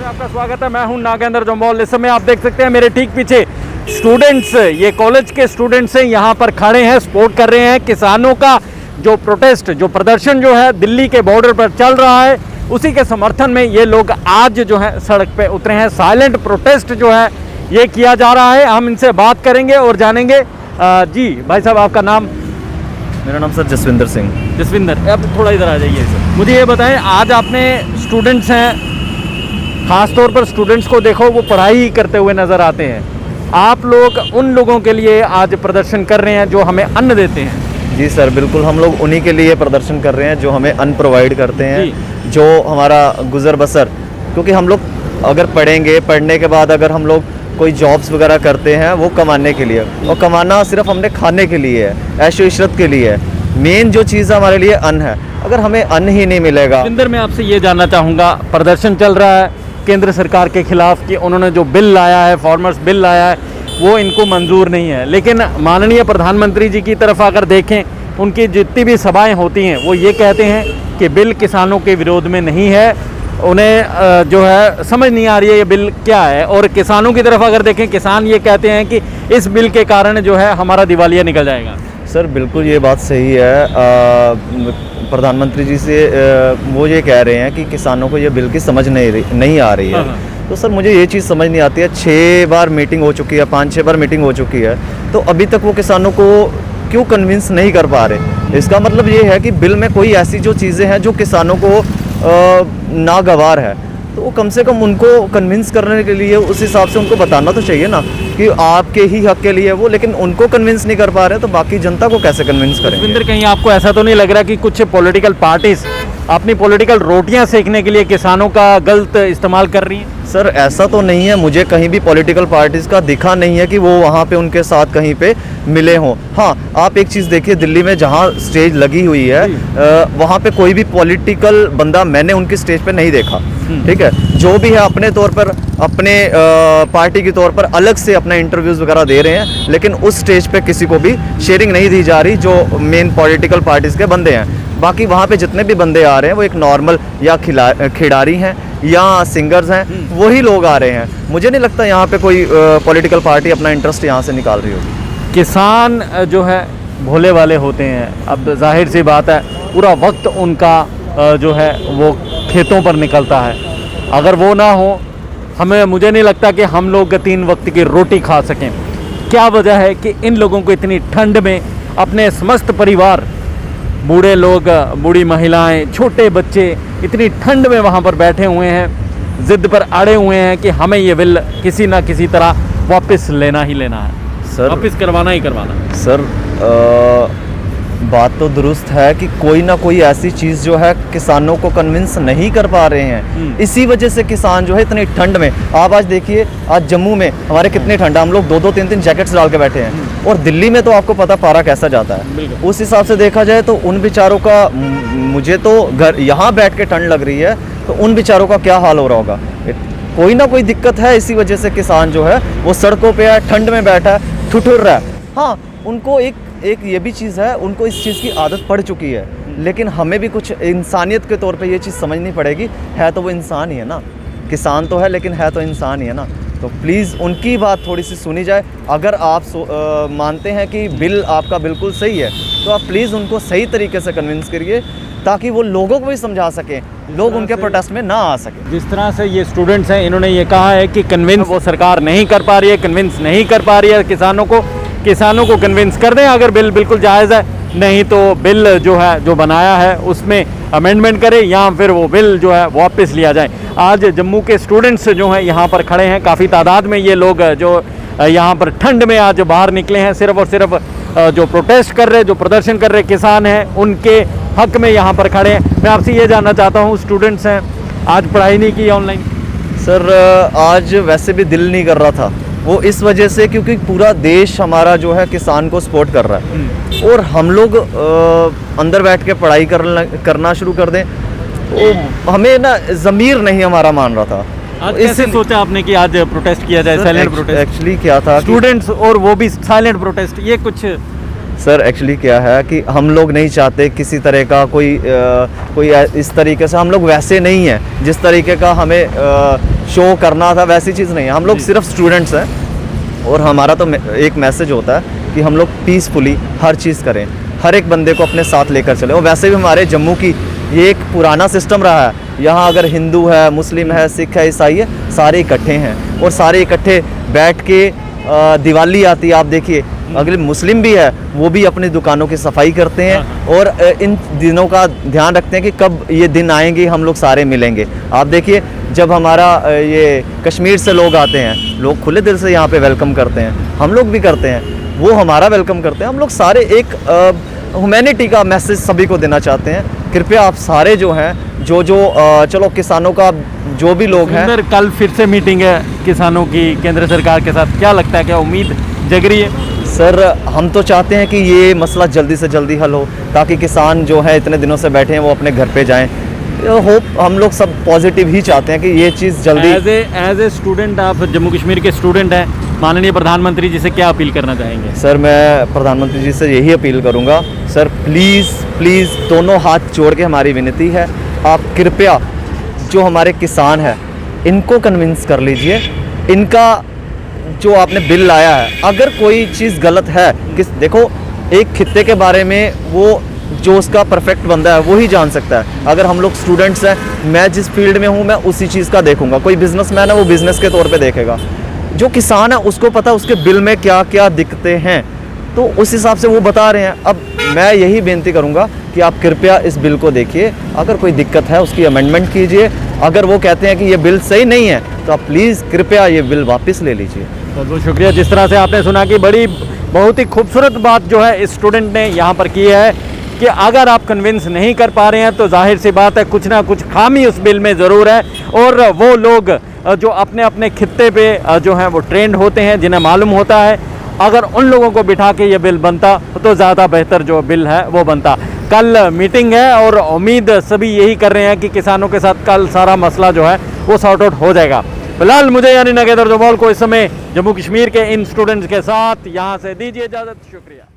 आपका स्वागत है। मैं हूं नागेंद्र जम्वाल। इस समय आप देख सकते हैं मेरे ठीक पीछे स्टूडेंट्स, ये कॉलेज के स्टूडेंट्स हैं, यहाँ पर खड़े हैं, सपोर्ट कर रहे हैं। किसानों का जो प्रोटेस्ट, जो प्रदर्शन जो है दिल्ली के बॉर्डर पर चल रहा है, उसी के समर्थन में ये लोग आज जो है सड़क पे उतरे हैं। साइलेंट प्रोटेस्ट जो है ये किया जा रहा है। हम इनसे बात करेंगे और जानेंगे। जी भाई साहब, आपका नाम? मेरा नाम सर जसविंदर सिंह। जसविंदर, अब थोड़ा इधर आ जाइए सर। मुझे ये बताएं, आज आपने स्टूडेंट्स हैं, ख़ास तौर पर स्टूडेंट्स को देखो वो पढ़ाई करते हुए नज़र आते हैं। आप लोग उन लोगों के लिए आज प्रदर्शन कर रहे हैं जो हमें अन्न देते हैं। जी सर, बिल्कुल हम लोग उन्हीं के लिए प्रदर्शन कर रहे हैं जो हमें अन्न प्रोवाइड करते हैं, जो हमारा गुजर बसर, क्योंकि हम लोग अगर पढ़ेंगे, पढ़ने के बाद अगर हम लोग कोई जॉब्स वगैरह करते हैं वो कमाने के लिए, और कमाना सिर्फ हमने खाने के लिए है, ऐशो इशरत के लिए है। मेन जो चीज़ हमारे लिए अन्न है। अगर हमें अन्न ही नहीं मिलेगा। जसविंदर, मैं आपसे ये जानना चाहूँगा, प्रदर्शन चल रहा है केंद्र सरकार के खिलाफ कि उन्होंने जो बिल लाया है, फार्मर्स बिल लाया है, वो इनको मंजूर नहीं है। लेकिन माननीय प्रधानमंत्री जी की तरफ अगर देखें, उनकी जितनी भी सभाएं होती हैं वो ये कहते हैं कि बिल किसानों के विरोध में नहीं है। उन्हें जो है समझ नहीं आ रही है ये बिल क्या है। और किसानों की तरफ अगर देखें, किसान ये कहते हैं कि इस बिल के कारण जो है हमारा दिवालिया निकल जाएगा। सर बिल्कुल ये बात सही है। प्रधानमंत्री जी से वो ये कह रहे हैं कि किसानों को ये बिल की समझ नहीं आ रही है। तो सर मुझे ये चीज़ समझ नहीं आती है। 6 बार मीटिंग हो चुकी है, 5-6 बार मीटिंग हो चुकी है, तो अभी तक वो किसानों को क्यों कन्विंस नहीं कर पा रहे। इसका मतलब ये है कि बिल में कोई ऐसी जो चीज़ें हैं जो किसानों को नागवार है, तो वो कम से कम उनको कन्विंस करने के लिए उस हिसाब से उनको बताना तो चाहिए ना कि आपके ही हक के लिए वो, लेकिन उनको कन्विंस नहीं कर पा रहे, तो बाकी जनता को कैसे कन्विंस करेंगे। जसविंदर, कहीं आपको ऐसा तो नहीं लग रहा कि कुछ पॉलिटिकल पार्टीज अपनी पॉलिटिकल रोटियां सेकने के लिए किसानों का गलत इस्तेमाल कर रही हैं? सर ऐसा तो नहीं है, मुझे कहीं भी पॉलिटिकल पार्टीज़ का दिखा नहीं है कि वो वहाँ पे उनके साथ कहीं पे मिले हों। हाँ, आप एक चीज़ देखिए, दिल्ली में जहाँ स्टेज लगी हुई है वहाँ पे कोई भी पॉलिटिकल बंदा मैंने उनकी स्टेज पे नहीं देखा। ठीक है, जो भी है अपने तौर पर, अपने पार्टी के तौर पर अलग से अपना इंटरव्यूज़ वगैरह दे रहे हैं, लेकिन उस स्टेज पे किसी को भी शेयरिंग नहीं दी जा रही जो मेन पॉलिटिकल पार्टीज़ के बंदे हैं। बाकी वहाँ पे जितने भी बंदे आ रहे हैं वो एक नॉर्मल या खिलाड़ी हैं या सिंगर्स हैं, वही लोग आ रहे हैं। मुझे नहीं लगता यहाँ पे कोई पॉलिटिकल पार्टी अपना इंटरेस्ट यहाँ से निकाल रही होगी। किसान जो है भोले वाले होते हैं। अब जाहिर सी बात है, पूरा वक्त उनका जो है वो खेतों पर निकलता है। अगर वो ना हो, मुझे नहीं लगता कि हम लोग 3 वक्त की रोटी खा सकें। क्या वजह है कि इन लोगों को इतनी ठंड में अपने समस्त परिवार, बूढ़े लोग, बूढ़ी महिलाएं, छोटे बच्चे इतनी ठंड में वहाँ पर बैठे हुए हैं, ज़िद पर अड़े हुए हैं कि हमें ये बिल किसी ना किसी तरह वापस लेना ही लेना है, सर वापस करवाना ही करवाना है। सर बात तो दुरुस्त है कि कोई ना कोई ऐसी चीज़ जो है किसानों को कन्विंस नहीं कर पा रहे हैं। इसी वजह से किसान जो है इतनी ठंड में, आप आज देखिए, आज जम्मू में हमारे कितनी ठंड है, हम लोग 2-2, 3-3 जैकेट्स डाल के बैठे हैं। और दिल्ली में तो आपको पता पारा कैसा जाता है। उस हिसाब से देखा जाए तो उन बेचारों का, मुझे तो घर यहाँ बैठ के ठंड लग रही है, तो उन बेचारों का क्या हाल हो रहा होगा। कोई ना कोई दिक्कत है, इसी वजह से किसान जो है वो सड़कों पे है, ठंड में बैठा है, ठुठुर रहा है। हाँ, उनको एक ये भी चीज़ है, उनको इस चीज़ की आदत पड़ चुकी है, लेकिन हमें भी कुछ इंसानियत के तौर पे ये चीज़ समझनी पड़ेगी। है तो वो इंसान ही है ना, किसान तो है लेकिन है तो इंसान ही है ना। तो प्लीज़ उनकी बात थोड़ी सी सुनी जाए। अगर आप मानते हैं कि बिल आपका बिल्कुल सही है, तो आप प्लीज़ उनको सही तरीके से कन्विंस करिए, ताकि वो लोगों को भी समझा सकें, लोग उनके प्रोटेस्ट में ना आ सकें। जिस तरह से ये स्टूडेंट्स हैं, इन्होंने ये कहा है कि कन्विंस वो सरकार नहीं कर पा रही है, कन्विंस नहीं कर पा रही है किसानों को कन्विंस कर दें अगर बिल बिल्कुल जायज़ है। नहीं तो बिल जो है, जो बनाया है उसमें अमेंडमेंट करें, या फिर वो बिल जो है वापस लिया जाए। आज जम्मू के स्टूडेंट्स जो हैं यहाँ पर खड़े हैं, काफ़ी तादाद में ये लोग जो यहाँ पर ठंड में आज बाहर निकले हैं, सिर्फ और सिर्फ जो प्रोटेस्ट कर रहे, जो प्रदर्शन कर रहे किसान हैं, उनके हक में यहाँ पर खड़े हैं। मैं आपसे ये जानना चाहता हूँ, स्टूडेंट्स हैं, आज पढ़ाई नहीं की ऑनलाइन? सर आज वैसे भी दिल नहीं कर रहा था, वो इस वजह से क्योंकि पूरा देश हमारा जो है किसान को सपोर्ट कर रहा है, और हम लोग अंदर बैठ के पढ़ाई करना शुरू कर दें, तो हमें ना ज़मीर नहीं हमारा मान रहा था। आज कैसे सोचा आपने कि आज प्रोटेस्ट किया जाए, साइलेंट प्रोटेस्ट? एक्चुअली क्या था, स्टूडेंट्स और वो भी साइलेंट प्रोटेस्ट, ये कुछ सर एक्चुअली क्या है कि हम लोग नहीं चाहते किसी तरह का कोई इस तरीके से, हम लोग वैसे नहीं हैं जिस तरीके का हमें शो करना था, वैसी चीज़ नहीं है। हम लोग सिर्फ स्टूडेंट्स हैं और हमारा तो एक मैसेज होता है कि हम लोग पीसफुली हर चीज़ करें, हर एक बंदे को अपने साथ लेकर चलें। और वैसे भी हमारे जम्मू की ये एक पुराना सिस्टम रहा है, यहाँ अगर हिंदू है, मुस्लिम है, सिख है, ईसाई है, सारे इकट्ठे हैं और सारे इकट्ठे बैठ के दिवाली आती है, आप देखिए अगले मुस्लिम भी है वो भी अपनी दुकानों की सफाई करते हैं और इन दिनों का ध्यान रखते हैं कि कब ये दिन आएंगे, हम लोग सारे मिलेंगे। आप देखिए जब हमारा ये कश्मीर से लोग आते हैं, लोग खुले दिल से यहाँ पे वेलकम करते हैं, हम लोग भी करते हैं, वो हमारा वेलकम करते हैं। हम लोग सारे एक ह्यूमैनिटी का मैसेज सभी को देना चाहते हैं। कृपया आप सारे जो हैं जो चलो किसानों का जो भी लोग हैं, कल फिर से मीटिंग है किसानों की केंद्र सरकार के साथ, क्या लगता है, क्या उम्मीद जग रही है? सर हम तो चाहते हैं कि ये मसला जल्दी से जल्दी हल हो ताकि किसान जो है इतने दिनों से बैठे हैं वो अपने घर पे जाएं। होप हम लोग सब पॉजिटिव ही चाहते हैं कि ये चीज़ जल्दी। एज ए स्टूडेंट, आप जम्मू कश्मीर के स्टूडेंट हैं, माननीय प्रधानमंत्री जी से क्या अपील करना चाहेंगे? सर मैं प्रधानमंत्री जी से यही अपील करूंगा, सर प्लीज़ दोनों हाथ जोड़ के हमारी विनती है, आप कृपया जो हमारे किसान हैं इनको कन्विंस कर लीजिए। इनका जो आपने बिल लाया है, अगर कोई चीज़ गलत है, देखो एक खित्ते के बारे में वो जो उसका परफेक्ट बंदा है वो ही जान सकता है। अगर हम लोग स्टूडेंट्स हैं, मैं जिस फील्ड में हूँ मैं उसी चीज़ का देखूंगा, कोई बिजनेसमैन है वो बिजनेस के तौर पे देखेगा, जो किसान है उसको पता है उसके बिल में क्या क्या दिक्कतें हैं, तो उस हिसाब से वो बता रहे हैं। अब मैं यही बेनती करूंगा कि आप कृपया इस बिल को देखिए, अगर कोई दिक्कत है उसकी अमेंडमेंट कीजिए, अगर वो कहते हैं कि ये बिल सही नहीं है तो आप प्लीज़ कृपया ये बिल वापस ले लीजिए। बहुत बहुत शुक्रिया। जिस तरह से आपने सुना कि बहुत ही खूबसूरत बात जो है इस स्टूडेंट ने यहाँ पर की है कि अगर आप कन्विंस नहीं कर पा रहे हैं तो जाहिर सी बात है कुछ ना कुछ खामी उस बिल में ज़रूर है, और वो लोग जो अपने अपने खित्ते पे जो हैं वो ट्रेंड होते हैं, जिन्हें मालूम होता है, अगर उन लोगों को बिठा के ये बिल बनता तो ज़्यादा बेहतर जो बिल है वो बनता। कल मीटिंग है और उम्मीद सभी यही कर रहे हैं कि किसानों के साथ कल सारा मसला जो है वो सॉर्ट आउट हो जाएगा। फिलहाल मुझे यानी नगेदर जमाल को इस समय जम्मू कश्मीर के इन स्टूडेंट्स के साथ यहाँ से दीजिए इजाज़त। शुक्रिया।